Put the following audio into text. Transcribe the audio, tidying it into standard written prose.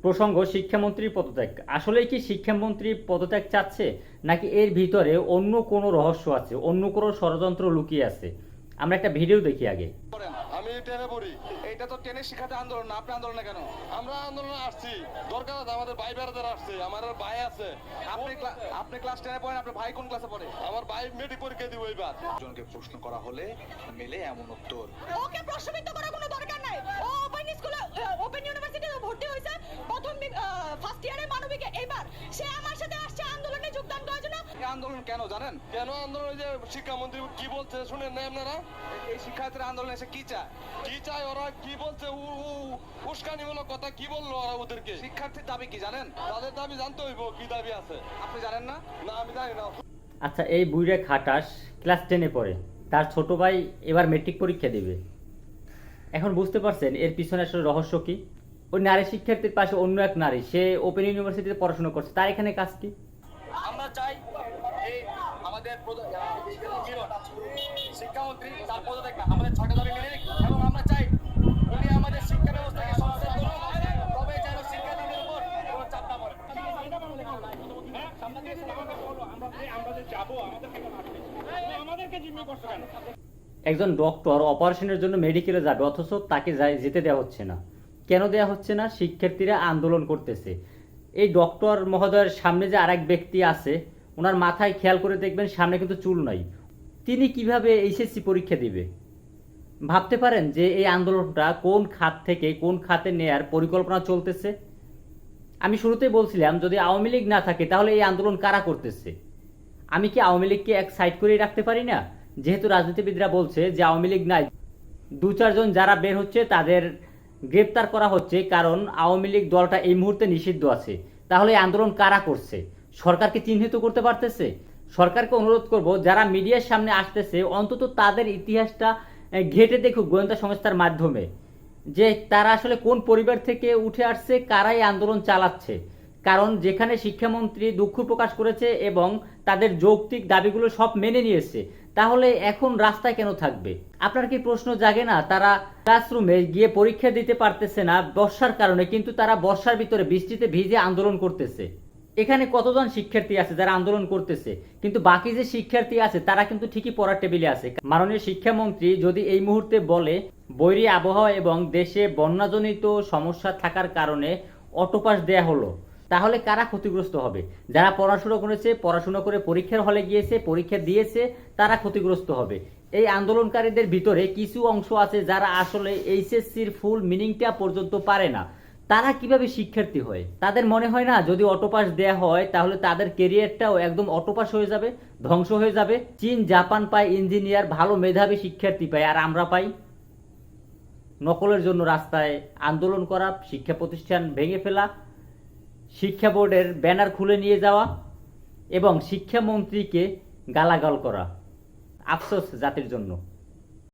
প্রসঙ্গ শিক্ষামন্ত্রীর পদত্যাগ। আসলেই কি শিক্ষামন্ত্রী পদত্যাগ চাচ্ছে, নাকি এর ভিতরে অন্য কোনো রহস্য আছে, অন্য কোনো ষড়যন্ত্র লুকিয়ে আছে? আমরা একটা ভিডিও দেখি আগে। আমি টেনে পড়ি। এটা তো টেনে শিখাতে আন্দোলন না, আপনি আন্দোলনে কেন? আমরা আন্দোলনে আসছি, দরকার আছে আমাদের ভাই বেড়াদের আসছে, আমার ভাই আছে। আপনি ক্লাস 10 এ পড়েন, আপনার ভাই কোন ক্লাসে পড়ে? আমার ভাই মেট্রিক পরীক্ষা দিব এবার। জনকে প্রশ্ন করা হলে মেলে এমন উত্তর। ওকে প্রশ্নবিদ্ধ করার কোনো দরকার নাই। ও ওপেন স্কুলে, ওপেন ইউনিভার্সিটিতে ভর্তি হয়েছে প্রথম ফার্স্ট ইয়ারে মানবিকে। এবার সে আমার সাথে আসছে আন্দোলনে যোগদান করার জন্য। এই আন্দোলন কেন জানেন? কেন আন্দোলন? যে শিক্ষামন্ত্রী কি বলছে শুনেন না আপনারা? এই শিক্ষার্থীরা আন্দোলনে এসে কি চায়? কি চায় ওরা? কি বলছে? উস্কানিমূলক কথা কি বললো ওরা ওদেরকে? শিক্ষার্থীর দাবি কি জানেন? তাদের দাবি জানতে হইব, কি দাবি আছে। আপনি জানেন না? না, আমি জানি না। আচ্ছা, এই বুইড়ে খাটাস ক্লাস 10-এ পড়ে, তার ছোট ভাই এবার মেট্রিক পরীক্ষা দেবে। এখন বুঝতে পারছেন এর পিছনে আসলে রহস্য কি? ওই নারী শিক্ষার্থীর পাশে অন্য এক নারী, সে ওপেন ইউনিভার্সিটিতে পড়াশোনা করছে, তার এখানে কাজ কি? আমরা চাই এই আমাদের শিক্ষামন্ত্রী তার পদত্যাগ না, আমাদের 6টা দাবি মেনে নিক এবং আমরা চাই উনি আমাদের শিক্ষা ব্যবস্থাকে সংস্কার করুন, তবে যেন শিক্ষার্থীদের উপর কোনো চাপ না পড়ে। একজন ডক্টর অপারেশনের জন্য মেডিকেলে যাবে, অথচ তাকে যেতে দেওয়া হচ্ছে না। কেন দেওয়া হচ্ছে না? শিক্ষার্থীরা আন্দোলন করতেছে। এই ডক্টর মহোদয়ের সামনে যে আরেক ব্যক্তি আছে, ওনার মাথায় খেয়াল করে দেখবেন সামনে কিন্তু চুল নাই। তিনি কিভাবে এইচএসসি পরীক্ষা দিবে? ভাবতে পারেন যে এই আন্দোলনটা কোন খাত থেকে কোন খাতে নেয়ার পরিকল্পনা চলতেছে? আমি শুরুতেই বলছিলাম, যদি আওয়ামী লীগ না থাকে তাহলে এই আন্দোলন কারা করতেছে? আমি কি আওয়ামী লীগকে এক সাইড করেই রাখতে পারি না? যেহেতু রাজনীতিবিদরা বলছে যে আওয়ামী লীগ নাই, 2-4 জন যারা বের হচ্ছে তাদের গ্রেপ্তার করা হচ্ছে, কারণ আওয়ামী লীগ দলটা এই মুহূর্তে নিষিদ্ধ আছে। তাহলে এই আন্দোলন কারা করছে? সরকারকে চিহ্নিত করতে পারতেছে? সরকারকে অনুরোধ করব, যারা মিডিয়ার সামনে আসতেছে অন্তত তাদের ইতিহাসটা ঘেঁটে দেখুক গোয়েন্দা সংস্থার মাধ্যমে, যে তারা আসলে কোন পরিবার থেকে উঠে আসছে, কারাই আন্দোলন চালাচ্ছে। কারণ যেখানে শিক্ষামন্ত্রী দুঃখ প্রকাশ করেছে এবং তাদের যৌক্তিক দাবিগুলো সব মেনে নিয়েছে, তাহলে এখন রাস্তায় কেন থাকবে? আপনার কি প্রশ্ন জাগে না, তারা ক্লাসরুমে গিয়ে পরীক্ষা দিতে পারতেছে না বর্ষার কারণে, কিন্তু তারা বর্ষার ভিতরে বৃষ্টিতে ভিজে আন্দোলন করতেছে? এখানে কতজন শিক্ষার্থী আছে যারা আন্দোলন করতেছে, কিন্তু বাকি যে শিক্ষার্থী আছে তারা কিন্তু ঠিকই পড়ার টেবিলে আছে। মাননীয় শিক্ষামন্ত্রী যদি এই মুহূর্তে বলে বৈরী আবহাওয়া এবং দেশে বন্যাজনিত সমস্যা থাকার কারণে অটোপাস দেয়া হলো, তাহলে কারা ক্ষতিগ্রস্ত হবে? যারা পড়াশোনা করেছে, পড়াশোনা করে পরীক্ষার হলে গিয়েছে, পরীক্ষা দিয়েছে, তারা ক্ষতিগ্রস্ত হবে। এই আন্দোলনকারীদের ভিতরে কিছু অংশ আছে যারা আসলে এইচএসসির ফুল মিনিংটা পর্যন্ত পারে না। তারা কিভাবে শিক্ষার্থী হয়? তাদের মনে হয় না যদি অটোপাস দেয়া হয় তাহলে তাদের কেরিয়ারটাও একদম অটোপাস হয়ে যাবে, ধ্বংস হয়ে যাবে? চীন জাপান পায় ইঞ্জিনিয়ার, ভালো মেধাবী শিক্ষার্থী পায়, আর আমরা পাই নকলের জন্য রাস্তায় আন্দোলন করা, শিক্ষা প্রতিষ্ঠান ভেঙে ফেলা, শিক্ষা বোর্ডের ব্যানার খুলে নিয়ে যাওয়া এবং শিক্ষামন্ত্রীকে গালাগাল করা। আফসোস জাতির জন্য।